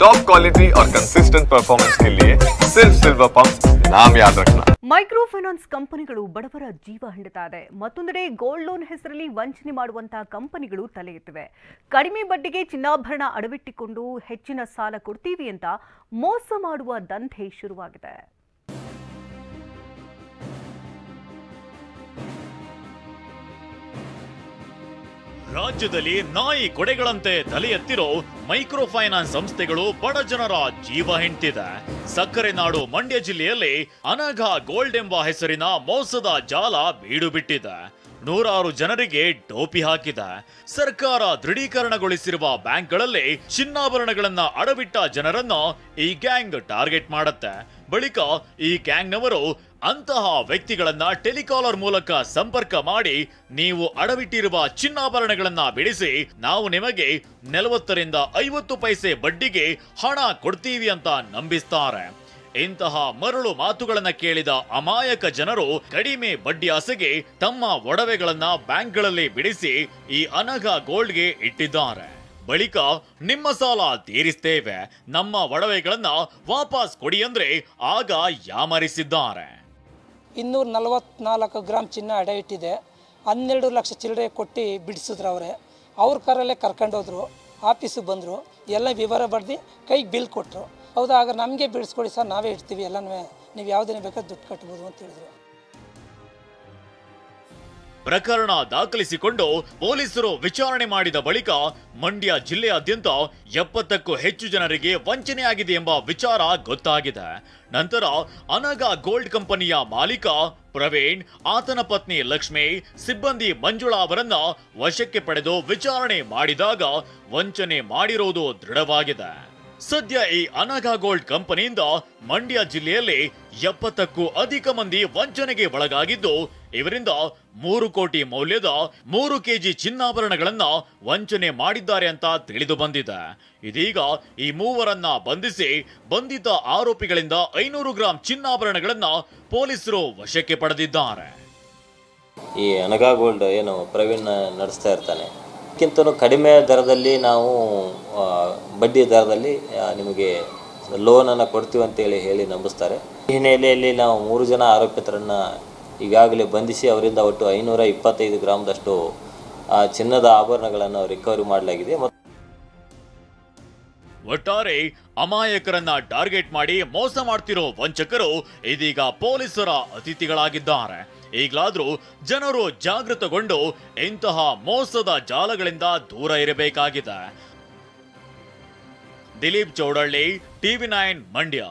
Top quality और consistent performance के लिए सिर्फ सिल्वर पंप नाम याद रखना। ಮೈಕ್ರೋ ಫೈನಾನ್ಸ್ ಕಂಪನಿಗಳು ಬಡವರ ಜೀವ ಹಿಂಡುತ್ತಾ ಇದೆ. ಮತ್ತೊಂದೆಡೆ ಗೋಲ್ಡ್ ಲೋನ್ ಹೆಸರಲ್ಲಿ ವಂಚನೆ ಮಾಡುವಂತಹ ಕಂಪನಿಗಳು ತಲೆ ಎತ್ತಿವೆ. ಕಡಿಮೆ ಬಡ್ಡಿಗೆ ಚಿನ್ನಾಭರಣ ಅಡವಿಟ್ಟುಕೊಂಡು ಹೆಚ್ಚಿನ ಸಾಲ ಕೊಡ್ತೀವಿ ಅಂತ ಮೋಸ ಮಾಡುವ ದಂಧೆ ಶುರುವಾಗಿದೆ. ರಾಜ್ಯದಲ್ಲಿ ನಾಯಿ ಕೊಡೆಗಳಂತೆ ತಲೆ ಎತ್ತಿರೋ ಮೈಕ್ರೋ ಫೈನಾನ್ಸ್ ಸಂಸ್ಥೆಗಳು ಬಡ ಜನರ ಜೀವ ಹಿಂಡ್ತಿದೆ. ಸಕ್ಕರೆ ನಾಡು ಮಂಡ್ಯ ಜಿಲ್ಲೆಯಲ್ಲಿ ಅನಘ ಗೋಲ್ಡ್ ಎಂಬ ಹೆಸರಿನ ಮೋಸದ ಜಾಲ ಬೀಡು ಬಿಟ್ಟಿದೆ. ನೂರಾರು ಜನರಿಗೆ ಟೋಪಿ ಹಾಕಿದೆ. ಸರ್ಕಾರ ದೃಢೀಕರಣಗೊಳಿಸಿರುವ ಬ್ಯಾಂಕ್ಗಳಲ್ಲಿ ಚಿನ್ನಾಭರಣಗಳನ್ನ ಅಡವಿಟ್ಟ ಜನರನ್ನ ಈ ಗ್ಯಾಂಗ್ ಟಾರ್ಗೆಟ್ ಮಾಡುತ್ತೆ. ಬಳಿಕ ಈ ಗ್ಯಾಂಗ್ನವರು ಅಂತಹ ವ್ಯಕ್ತಿಗಳನ್ನ ಟೆಲಿಕಾಲರ್ ಮೂಲಕ ಸಂಪರ್ಕ ಮಾಡಿ ನೀವು ಅಡವಿಟ್ಟಿರುವ ಚಿನ್ನಾಭರಣಗಳನ್ನ ಬಿಡಿಸಿ ನಾವು ನಿಮಗೆ 40 ರಿಂದ 50 ಪೈಸೆ ಬಡ್ಡಿಗೆ ಹಣ ಕೊಡ್ತೀವಿ ಅಂತ ನಂಬಿಸ್ತಾರೆ. ಇಂತಹ ಮರಳು ಮಾತುಗಳನ್ನ ಕೇಳಿದ ಅಮಾಯಕ ಜನರು ಕಡಿಮೆ ಬಡ್ಡಿ ಆಸೆಗೆ ತಮ್ಮ ಒಡವೆಗಳನ್ನ ಬ್ಯಾಂಕ್ಗಳಲ್ಲಿ ಬಿಡಿಸಿ ಈ ಅನಘ ಗೋಲ್ಡ್ಗೆ ಇಟ್ಟಿದ್ದಾರೆ. ಬಳಿಕ ನಿಮ್ಮ ಸಾಲ ತೀರಿಸ್ತೇವೆ, ನಮ್ಮ ಒಡವೆಗಳನ್ನ ವಾಪಸ್ ಕೊಡಿ ಅಂದ್ರೆ ಆಗ ಯಾಮರಿಸಿದ್ದಾರೆ. 244 ಗ್ರಾಮ್ ಚಿನ್ನ ಅಡ ಇಟ್ಟಿದೆ. 12 ಲಕ್ಷ ಚಿಲ್ಲರೆ ಕೊಟ್ಟು ಬಿಡಿಸಿದ್ರು ಅವ್ರ ಕಾರಲ್ಲೇ ಕರ್ಕೊಂಡೋದ್ರು. ಆಫೀಸಿಗೆ ಬಂದರು, ಎಲ್ಲ ವಿವರ ಬರೆದು ಕೈಗೆ ಬಿಲ್ ಕೊಟ್ಟರು. ಹೌದಾ, ಆಗ ನಮಗೆ ಬಿಡಿಸ್ಕೊಡಿ ಸರ್, ನಾವೇ ಇಡ್ತೀವಿ ಎಲ್ಲನೂ, ನೀವು ಯಾವುದೇನೇ ಬೇಕಾದ್ರೆ ದುಡ್ಡು ಕಟ್ಬೋದು ಅಂತ ಹೇಳಿದ್ರು. ಪ್ರಕರಣ ದಾಖಲಿಸಿಕೊಂಡು ಪೊಲೀಸರು ವಿಚಾರಣೆ ಮಾಡಿದ ಬಳಿಕ ಮಂಡ್ಯ ಜಿಲ್ಲೆಯಾದ್ಯಂತ 70ಕ್ಕೂ ಹೆಚ್ಚು ಜನರಿಗೆ ವಂಚನೆಯಾಗಿದೆ ಎಂಬ ವಿಚಾರ ಗೊತ್ತಾಗಿದೆ. ನಂತರ ಅನಘ ಗೋಲ್ಡ್ ಕಂಪನಿಯ ಮಾಲೀಕ ಪ್ರವೀಣ್, ಆತನ ಪತ್ನಿ ಲಕ್ಷ್ಮಿ, ಸಿಬ್ಬಂದಿ ಮಂಜುಳಾ ಅವರನ್ನ ವಶಕ್ಕೆ ಪಡೆದು ವಿಚಾರಣೆ ಮಾಡಿದಾಗ ವಂಚನೆ ಮಾಡಿರುವುದು ದೃಢವಾಗಿದೆ. ಸದ್ಯ ಈ ಅನಘ ಗೋಲ್ಡ್ ಕಂಪನಿಯಿಂದ ಮಂಡ್ಯ ಜಿಲ್ಲೆಯಲ್ಲಿ 70ಕ್ಕೂ ಅಧಿಕ ಮಂದಿ ವಂಚನೆಗೆ ಒಳಗಾಗಿದ್ದು, ಇವರಿಂದ 3 ಕೋಟಿ ಮೌಲ್ಯದ 3 ಕೆಜಿ ಚಿನ್ನಾಭರಣಗಳನ್ನ ವಂಚನೆ ಮಾಡಿದ್ದಾರೆ ಅಂತ ತಿಳಿದು ಬಂದಿದೆ. ಇದೀಗ ಈ ಮೂವರನ್ನ ಬಂಧಿಸಿ ಬಂಧಿತ ಆರೋಪಿಗಳಿಂದ 500 ಗ್ರಾಂ ಚಿನ್ನಾಭರಣಗಳನ್ನ ಪೊಲೀಸರು ವಶಕ್ಕೆ ಪಡೆದಿದ್ದಾರೆ. ಈ ಅನಘ ಗೋಲ್ಡ್ ಏನು ಪ್ರವೀಣ್ ನಡೆಸ್ತಾ ಇರ್ತಾನೆ, ಅದಕ್ಕಿಂತಲೂ ಕಡಿಮೆ ದರದಲ್ಲಿ ನಾವು ಬಡ್ಡಿ ದರದಲ್ಲಿ ನಿಮಗೆ ಲೋನನ್ನು ಕೊಡ್ತೀವಿ ಅಂತೇಳಿ ಹೇಳಿ ನಂಬಿಸ್ತಾರೆ. ಈ ಹಿನ್ನೆಲೆಯಲ್ಲಿ ನಾವು 3 ಜನ ಆರೋಪಿತರನ್ನು ಈಗಾಗಲೇ ಬಂಧಿಸಿ ಅವರಿಂದ ಒಟ್ಟು 525 ಗ್ರಾಮ್ದಷ್ಟು ಚಿನ್ನದ ಆಭರಣಗಳನ್ನು ರಿಕವರಿ ಮಾಡಲಾಗಿದೆ. ಒಟ್ಟಾರೆ ಅಮಾಯಕರನ್ನ ಟಾರ್ಗೆಟ್ ಮಾಡಿ ಮೋಸ ಮಾಡ್ತಿರೋ ವಂಚಕರು ಇದೀಗ ಪೊಲೀಸರ ಅತಿಥಿಗಳಾಗಿದ್ದಾರೆ. ಈಗಲಾದ್ರೂ ಜನರು ಜಾಗೃತಗೊಂಡು ಇಂತಹ ಮೋಸದ ಜಾಲಗಳಿಂದ ದೂರ ಇರಬೇಕಾಗಿದೆ. ದಿಲೀಪ್ ಚೌಡಳ್ಳಿ, TV9 ಮಂಡ್ಯ.